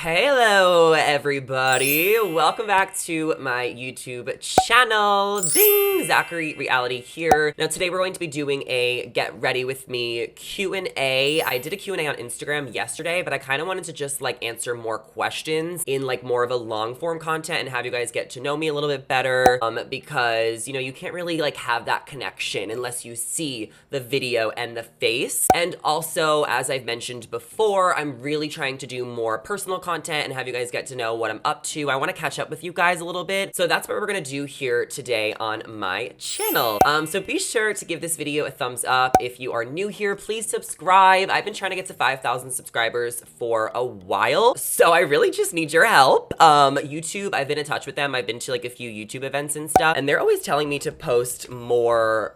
Hello everybody, welcome back to my YouTube channel. Ding! Zachary Reality here. Now today we're going to be doing a get ready with me Q&A. I did a Q&A on Instagram yesterday, but I kind of wanted to just like answer more questions in like more of a long form content and have you guys get to know me a little bit better because you know you can't really like have that connection unless you see the video and the face. And also, as I've mentioned before, I'm really trying to do more personal content and have you guys get to know what I'm up to. I want to catch up with you guys a little bit. So that's what we're going to do here today on my channel. So be sure to give this video a thumbs up. If you are new here, please subscribe. I've been trying to get to 5,000 subscribers for a while, so I really just need your help. YouTube, I've been in touch with them. I've been to like a few YouTube events and stuff, and they're always telling me to post more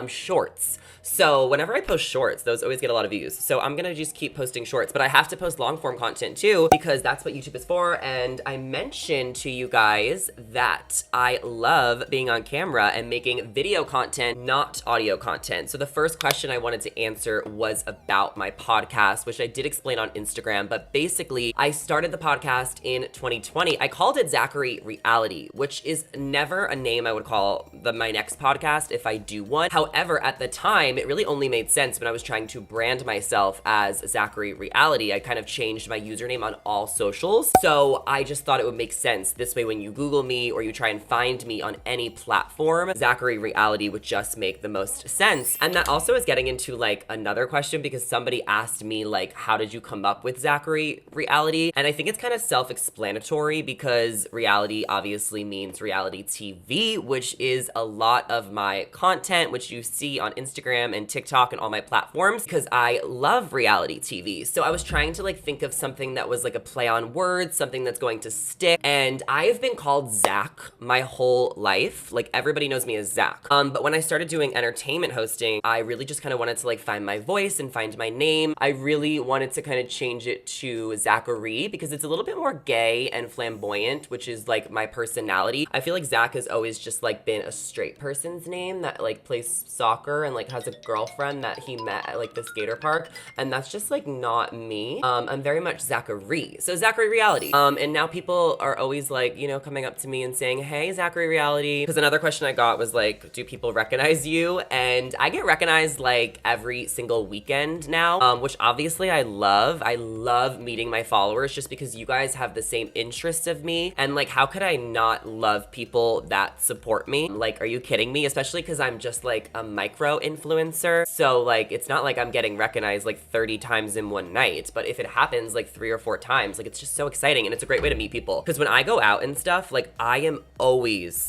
shorts. So whenever I post shorts, those always get a lot of views. So I'm gonna just keep posting shorts, but I have to post long form content too, because that's what YouTube is for. And I mentioned to you guys that I love being on camera and making video content, not audio content. So the first question I wanted to answer was about my podcast, which I did explain on Instagram, but basically I started the podcast in 2020. I called it Zachary Reality, which is never a name I would call my next podcast if I do one. However, at the time, it really only made sense when I was trying to brand myself as Zachary Reality. I kind of changed my username on all socials. So I just thought it would make sense. This way, when you Google me or you try and find me on any platform, Zachary Reality would just make the most sense. And that also is getting into like another question, because somebody asked me like, how did you come up with Zachary Reality? And I think it's kind of self-explanatory, because reality obviously means reality TV, which is a lot of my content, which you see on Instagram and TikTok and all my platforms, because I love reality TV. So I was trying to like think of something that was like a play on words, something that's going to stick. And I have been called Zach my whole life. Like everybody knows me as Zach. But when I started doing entertainment hosting, I really just kind of wanted to like find my voice and find my name. I really wanted to kind of change it to Zachary, because it's a little bit more gay and flamboyant, which is like my personality. I feel like Zach has always just like been a straight person's name that like plays soccer and like has a girlfriend that he met at like the skater park, and that's just like not me. I'm very much Zachary. So Zachary Reality. And now people are always like, you know, coming up to me and saying, hey, Zachary Reality. Because another question I got was like, do people recognize you? And I get recognized like every single weekend now, which obviously I love. I love meeting my followers just because you guys have the same interests of me. And like, how could I not love people that support me? Like, are you kidding me? Especially because I'm just like a micro influencer. So like, it's not like I'm getting recognized like 30 times in one night, but if it happens like 3 or 4 times, like it's just so exciting, and it's a great way to meet people. Because when I go out and stuff, like I am always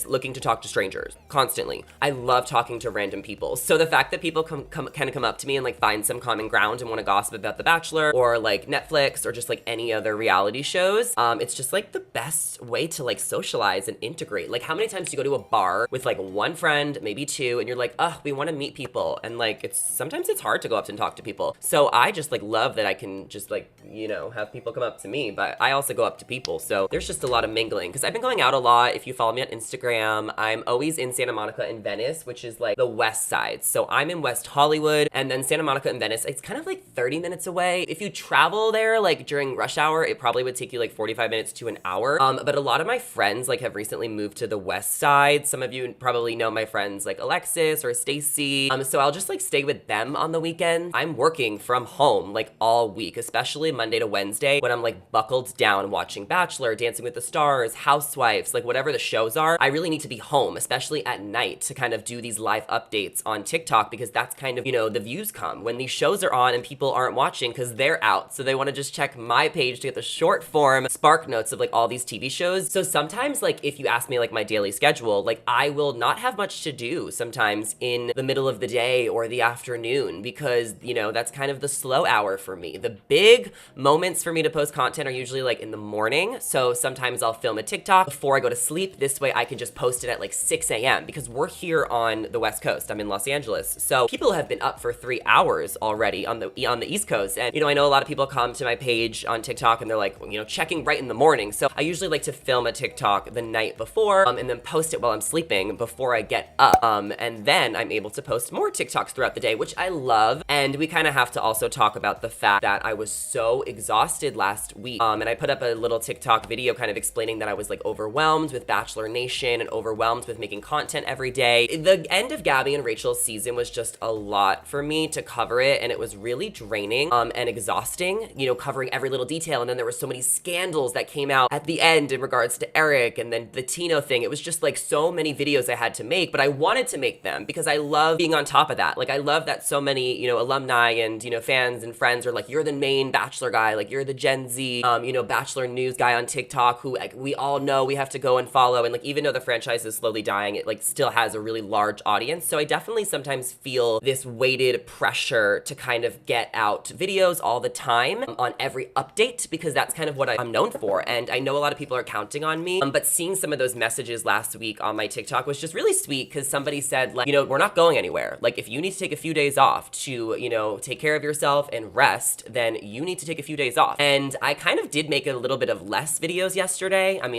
looking to talk to strangers, constantly. I love talking to random people. So the fact that people kind of come up to me and like find some common ground and want to gossip about The Bachelor or like Netflix or just like any other reality shows, it's just like the best way to like socialize and integrate. Like, how many times do you go to a bar with like one friend, maybe 2, and you're like, oh, we want to meet people, and like sometimes it's hard to go up and talk to people. So I just like love that I can just like, you know, have people come up to me, but I also go up to people. So there's just a lot of mingling, because I've been going out a lot. If you follow me on Instagram, I'm always in Santa Monica and Venice, which is like the west side. So I'm in West Hollywood, and then Santa Monica and Venice, it's kind of like 30 minutes away. If you travel there like during rush hour, it probably would take you like 45 minutes to an hour. But a lot of my friends like have recently moved to the west side. Some of you probably know my friends like Alexis or Stacy. So I'll just like stay with them on the weekend. I'm working from home like all week, especially Monday to Wednesday, when I'm like buckled down watching Bachelor, Dancing with the Stars, Housewives, like whatever the shows are. I really need to be home, especially at night, to kind of do these live updates on TikTok, because that's kind of, you know, the views come when these shows are on and people aren't watching because they're out. So they want to just check my page to get the short form spark notes of like all these TV shows. So sometimes like if you ask me like my daily schedule, like I will not have much to do sometimes in the middle of the day or the afternoon, because, you know, that's kind of the slow hour for me. The big moment moments for me to post content are usually like in the morning. So sometimes I'll film a TikTok before I go to sleep. This way I can just post it at like 6 a.m. because we're here on the West Coast. I'm in Los Angeles. So people have been up for 3 hours already on the East Coast. And, I know a lot of people come to my page on TikTok and they're like, checking right in the morning. So I usually like to film a TikTok the night before and then post it while I'm sleeping before I get up. And then I'm able to post more TikToks throughout the day, which I love. And we kind of have to also talk about the fact that I was so exhausted last week. And I put up a little TikTok video kind of explaining that I was like overwhelmed with Bachelor Nation and overwhelmed with making content every day. The end of Gabby and Rachel's season was just a lot for me to cover it, and it was really draining and exhausting, covering every little detail. And then there were so many scandals that came out at the end in regards to Eric and then the Tino thing. It was just like so many videos I had to make, but I wanted to make them because I love being on top of that. Like I love that so many, alumni and, fans and friends are like, you're the main Bachelor guy, like you're the Gen Z, Bachelor news guy on TikTok who like we all know we have to go and follow. And like, even though the franchise is slowly dying, it like still has a really large audience. So I definitely sometimes feel this weighted pressure to kind of get out videos all the time on every update because that's kind of what I'm known for. And I know a lot of people are counting on me, but seeing some of those messages last week on my TikTok was just really sweet because somebody said like, we're not going anywhere. Like if you need to take a few days off to, take care of yourself and rest, then you need to take a few days off. And I kind of did make a little bit of less videos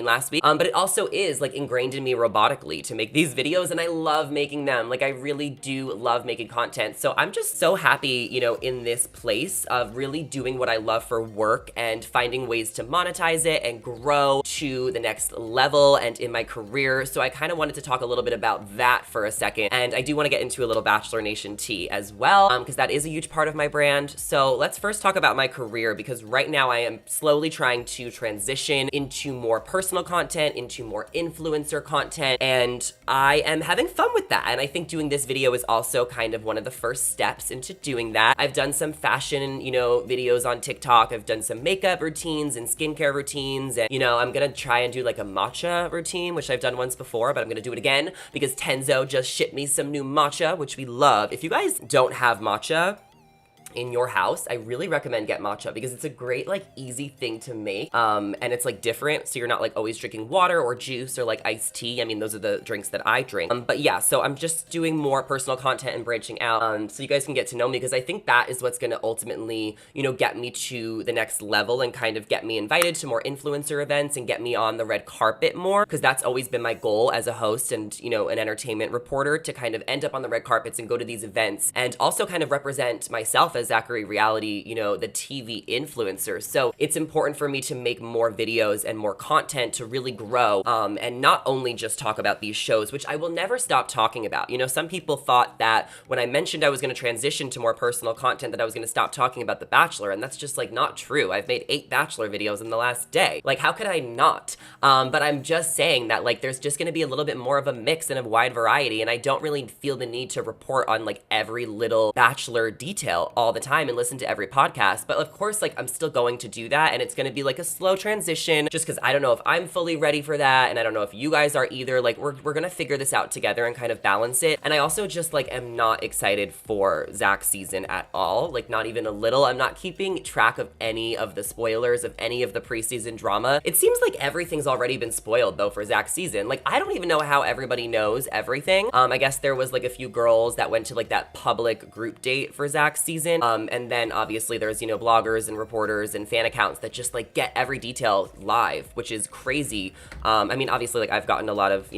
last week, but it also is like ingrained in me robotically to make these videos, and I love making them. Like I really do love making content. So I'm just so happy, in this place of really doing what I love for work and finding ways to monetize it and grow to the next level and in my career. So I kind of wanted to talk a little bit about that for a second. And I do want to get into a little Bachelor Nation tea as well, because that is a huge part of my brand. So let's first talk about my career, because right now I am slowly trying to transition into more personal content, into more influencer content, and I am having fun with that. And I think doing this video is also kind of one of the first steps into doing that. I've done some fashion, videos on TikTok. I've done some makeup routines and skincare routines. And, I'm gonna try and do like a matcha routine, which I've done once before, but I'm gonna do it again because Tenzo just shipped me some new matcha, which we love. If you guys don't have matcha in your house, I really recommend get matcha because it's a great like easy thing to make, and it's like different, so you're not like always drinking water or juice or like iced tea. I mean, those are the drinks that I drink, but yeah, so I'm just doing more personal content and branching out, so you guys can get to know me, because I think that is what's gonna ultimately, get me to the next level and kind of get me invited to more influencer events and get me on the red carpet more, because that's always been my goal as a host and, an entertainment reporter, to kind of end up on the red carpets and go to these events and also kind of represent myself as Zachary Reality, the TV influencer. So it's important for me to make more videos and more content to really grow, and not only just talk about these shows, which I will never stop talking about. Some people thought that when I mentioned I was going to transition to more personal content that I was going to stop talking about The Bachelor, and that's just like not true. I've made 8 Bachelor videos in the last day. Like, how could I not? But I'm just saying that like there's just going to be a little bit more of a mix and a wide variety, and I don't really feel the need to report on like every little Bachelor detail all the time and listen to every podcast. But of course, like I'm still going to do that, and it's going to be like a slow transition just because I don't know if I'm fully ready for that, and I don't know if you guys are either. Like we're going to figure this out together and kind of balance it. And I also just like am not excited for Zach's season at all, like not even a little. I'm not keeping track of any of the spoilers of any of the preseason drama. It seems like everything's already been spoiled though for Zach's season. Like I don't even know how everybody knows everything. I guess there was like a few girls that went to like that public group date for Zach's season, and then obviously there's, bloggers and reporters and fan accounts that just like get every detail live, which is crazy. I mean, obviously like I've gotten a lot of,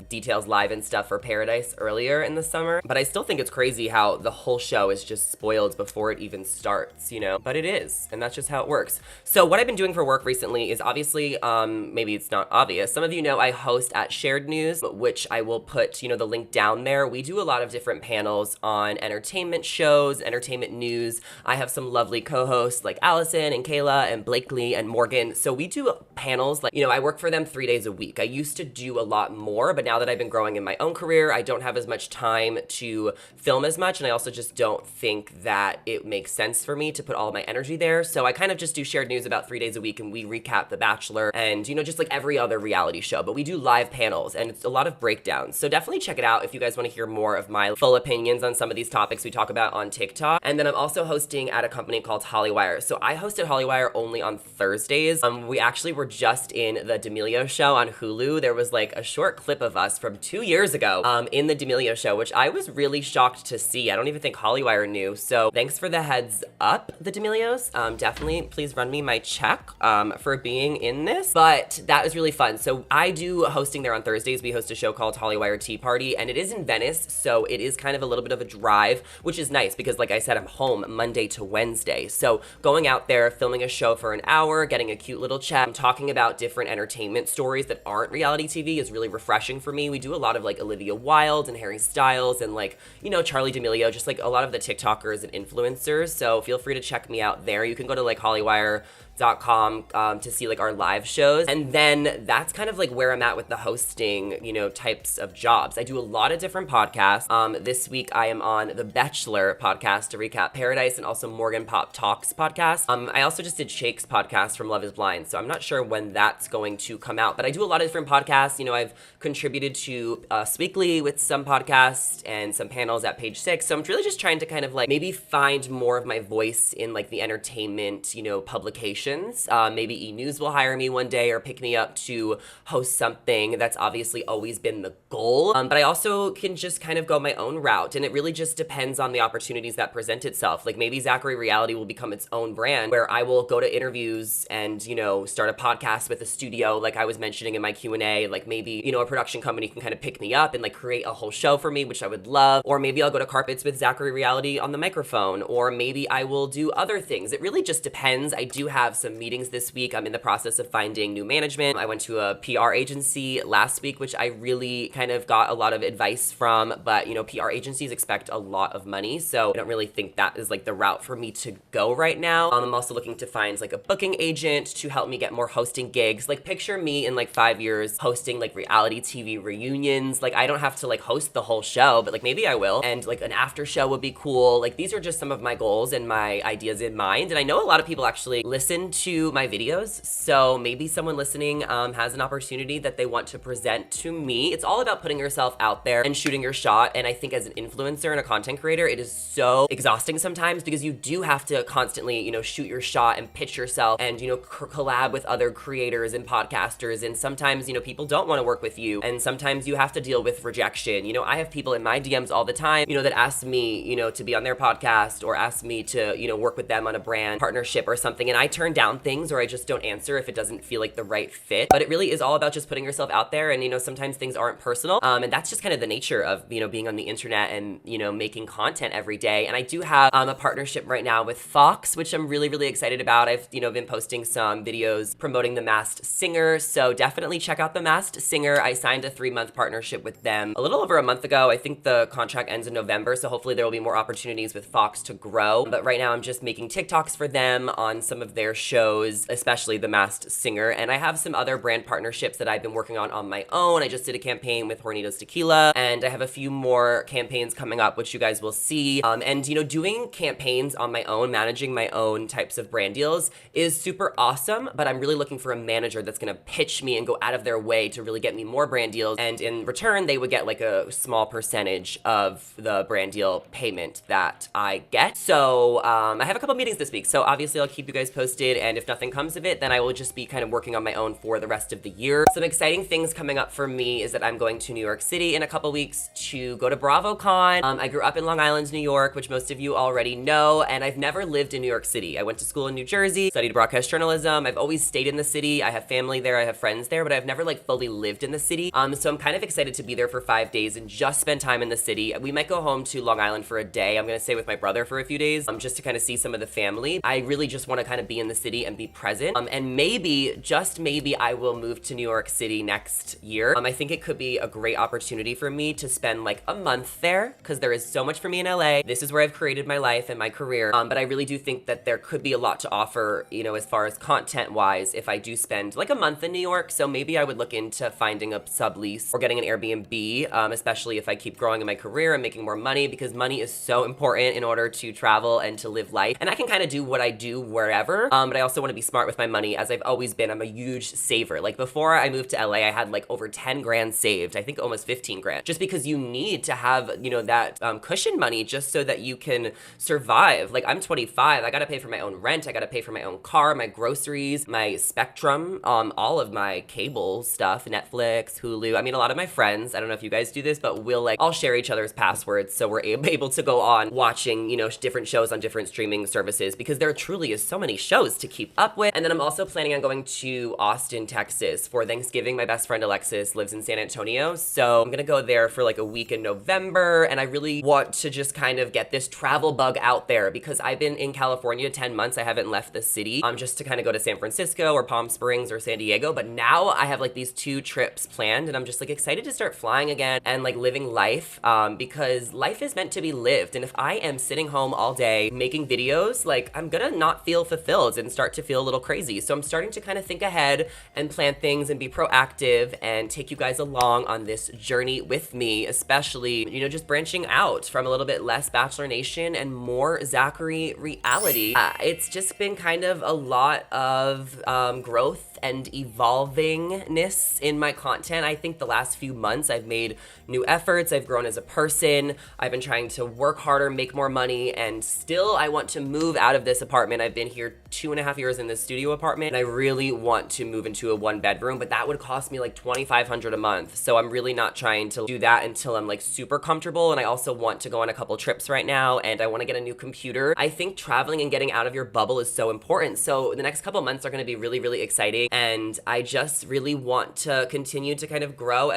details live and stuff for Paradise earlier in the summer, but I still think it's crazy how the whole show is just spoiled before it even starts, but it is, and that's just how it works. So what I've been doing for work recently is obviously, maybe it's not obvious, some of you know I host at Shared News, which I will put, the link down there. We do a lot of different panels on entertainment shows, entertainment news. I have some lovely co-hosts like Allison and Kayla and Blakely and Morgan. So we do panels like, I work for them 3 days a week. I used to do a lot more, but now that I've been growing in my own career, I don't have as much time to film as much, and I also just don't think that it makes sense for me to put all of my energy there. So I kind of just do shared news about 3 days a week, and we recap The Bachelor and, you know, just like every other reality show. But we do live panels, and it's a lot of breakdowns. So definitely check it out if you guys want to hear more of my full opinions on some of these topics we talk about on TikTok. And then I'm also hosting at a company called Hollywire. So I hosted Hollywire only on Thursdays. We actually were just in the D'Amelio show on Hulu. There was like a short clip of us from 2 years ago in the D'Amelio show, which I was really shocked to see. I don't even think Hollywire knew. So thanks for the heads up, the D'Amelios. Definitely please run me my check for being in this. But that was really fun. So I do hosting there on Thursdays. We host a show called Hollywire Tea Party, and it is in Venice. So it is kind of a little bit of a drive, which is nice because, like I said, I'm home Monday to Wednesday. So going out there, filming a show for an hour, getting a cute little chat, talking about different entertainment stories that aren't reality TV is really refreshing for me. We do a lot of like Olivia Wilde and Harry Styles and like, you know, Charlie D'Amelio, just like a lot of the TikTokers and influencers. So feel free to check me out there. You can go to like hollywire.com to see like our live shows. And then that's kind of like where I'm at with the hosting, you know, types of jobs. I do a lot of different podcasts. This week I am on the Bachelor podcast to recap Paradise, and also Morgan Pop Talks podcast. I also just did Shake's podcast from Love is Blind, so I'm not sure when that's going to come out, but I do a lot of different podcasts. You know, I've contributed to Us Weekly with some podcasts and some panels at Page Six. So I'm really just trying to kind of like maybe find more of my voice in like the entertainment, you know, publications. Maybe E! News will hire me one day or pick me up to host something. That's obviously always been the goal. But I also can just kind of go my own route, and it really just depends on the opportunities that present itself. Like maybe Zachary Reality will become its own brand where I will go to interviews and, you know, start a podcast with a studio like I was mentioning in my Q&A. Like maybe, you know, a production company can kind of pick me up and like create a whole show for me, which I would love. Or maybe I'll go to carpets with Zachary Reality on the microphone, or maybe I will do other things. It really just depends. I do have some meetings this week. I'm in the process of finding new management. I went to a PR agency last week, which I really kind of got a lot of advice from, but you know, PR agencies expect a lot of money, so I don't really think that is like the route for me to go right now. I'm also looking to find like a booking agent to help me get more hosting gigs. Like picture me in like 5 years hosting like reality TV reunions. Like I don't have to like host the whole show, but like maybe I will. And like an after show would be cool. Like these are just some of my goals and my ideas in mind. And I know a lot of people actually listen to my videos, so maybe someone listening has an opportunity that they want to present to me. It's all about putting yourself out there and shooting your shot. And I think as an influencer and a content creator, it is so exhausting sometimes because you do have to constantly, you know, shoot your shot and pitch yourself and, you know, collab with other creators and podcasters. And sometimes, you know, people don't want to work with you, and sometimes you have to deal with rejection. You know, I have people in my DMs all the time, you know, that ask me, you know, to be on their podcast or ask me to, you know, work with them on a brand partnership or something. And I turn down things, or I just don't answer if it doesn't feel like the right fit. But it really is all about just putting yourself out there. And, you know, sometimes things aren't personal. And that's just kind of the nature of, you know, being on the internet and, you know, making content every day. And I do have a partnership right now with Fox, which I'm really, really excited about. I've, you know, been posting some videos promoting The Masked Singer. So definitely check out The Masked Singer. I signed a 3-month partnership with them a little over a month ago. I think the contract ends in November. So hopefully there will be more opportunities with Fox to grow. But right now I'm just making TikToks for them on some of their shows, especially The Masked Singer. And I have some other brand partnerships that I've been working on my own. I just did a campaign with Hornitos Tequila, and I have a few more campaigns coming up, which you guys will see. And, you know, doing campaigns on my own, managing my own types of brand deals is super awesome, but I'm really looking for a manager that's gonna pitch me and go out of their way to really get me more brand deals. And in return, they would get like a small percentage of the brand deal payment that I get. So I have a couple meetings this week. So obviously I'll keep you guys posted. And if nothing comes of it, then I will just be kind of working on my own for the rest of the year. Some exciting things coming up for me is that I'm going to New York City in a couple weeks to go to BravoCon. I grew up in Long Island, New York, which most of you already know, and I've never lived in New York City. I went to school in New Jersey, studied broadcast journalism. I've always stayed in the city. I have family there, I have friends there, but I've never like fully lived in the city. So I'm kind of excited to be there for 5 days and just spend time in the city. We might go home to Long Island for a day. I'm gonna stay with my brother for a few days, just to kind of see some of the family. I really just want to kind of be in the city and be present. And maybe, just maybe, I will move to New York City next year. I think it could be a great opportunity for me to spend like a month there, because there is so much for me in LA. This is where I've created my life and my career. But I really do think that there could be a lot to offer, you know, as far as content wise, if I do spend like a month in New York. So maybe I would look into finding a sub sublease or getting an Airbnb, especially if I keep growing in my career and making more money, because money is so important in order to travel and to live life. And I can kind of do what I do wherever, but I also want to be smart with my money, as I've always been. I'm a huge saver. Like before I moved to LA, I had like over 10 grand saved, I think almost 15 grand, just because you need to have, you know, that cushion money just so that you can survive. Like I'm 25, I gotta pay for my own rent, I gotta pay for my own car, my groceries, my Spectrum, all of my cable stuff, Netflix, Hulu. I mean, a lot of my friends, I don't know if you guys do this, but we'll like all share each other's passwords so we're able to go on watching, you know, different shows on different streaming services, because there truly is so many shows to keep up with. And then I'm also planning on going to Austin, Texas for Thanksgiving. My best friend Alexis lives in San Antonio, so I'm gonna go there for like a week in November, and I really want to just kind of get this travel bug out there, because I've been in California 10 months. I haven't left the city, just to kind of go to San Francisco or Palm Springs or San Diego, but now I have like these 2 trips planned, and I'm just like excited to start flying again and like living life, because life is meant to be lived. And if I am sitting home all day making videos, like I'm gonna not feel fulfilled and start to feel a little crazy. So I'm starting to kind of think ahead and plan things and be proactive and take you guys along on this journey with me, especially, you know, just branching out from a little bit less Bachelor Nation and more Zachary reality. It's just been kind of a lot of growth and evolvingness in my content. I think the last few months I've made new efforts, I've grown as a person, I've been trying to work harder, make more money, and still I want to move out of this apartment. I've been here 2.5 years in this studio apartment, and I really want to move into a 1-bedroom, but that would cost me like $2,500 a month. So I'm really not trying to do that until I'm like super comfortable. And I also want to go on a couple trips right now, and I want to get a new computer. I think traveling and getting out of your bubble is so important. So the next couple months are going to be really, really exciting, and I just really want to continue to kind of grow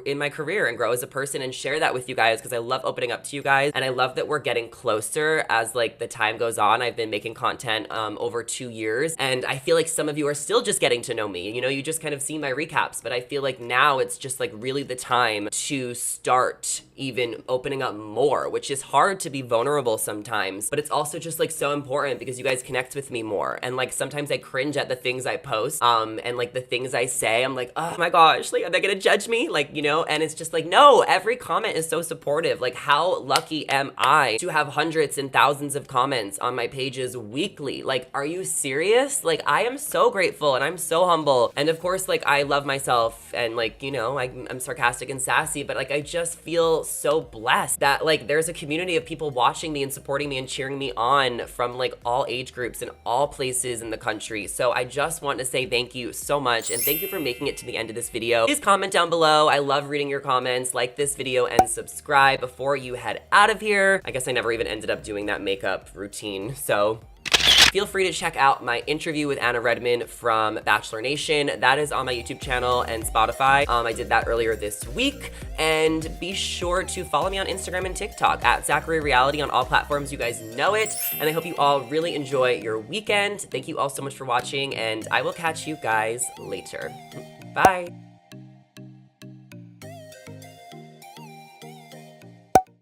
in my career and grow as a person and share that with you guys, because I love opening up to you guys, and I love that we're getting closer as like the time goes on. I've been making content over 2 years, and I feel like some of you are still just getting to know me. You know, you just kind of see my recaps, but I feel like now it's just like really the time to start even opening up more, which is hard to be vulnerable sometimes, but it's also just like so important because you guys connect with me more. And like sometimes I cringe at the things I post, and like the things I say, I'm like, oh my gosh, like are they gonna judge me? Like, you know, and it's just like, no, every comment is so supportive. Like how lucky am I to have hundreds and thousands of comments on my pages weekly? Like, are you serious? Like I am so grateful and I'm so humble. And of course, like I love myself, and like, you know, I'm sarcastic and sassy, but like I just feel so blessed that like there's a community of people watching me and supporting me and cheering me on from like all age groups and all places in the country. So I just want to say thank you so much, and thank you for making it to the end of this video. Please comment down below. I love reading your comments. Like this video and subscribe before you head out of here. I guess I never even ended up doing that makeup routine, so feel free to check out my interview with Anna Redman from Bachelor Nation. That is on my YouTube channel and Spotify. I did that earlier this week. And be sure to follow me on Instagram and TikTok at Zachary Reality on all platforms. You guys know it. And I hope you all really enjoy your weekend. Thank you all so much for watching, and I will catch you guys later. Bye.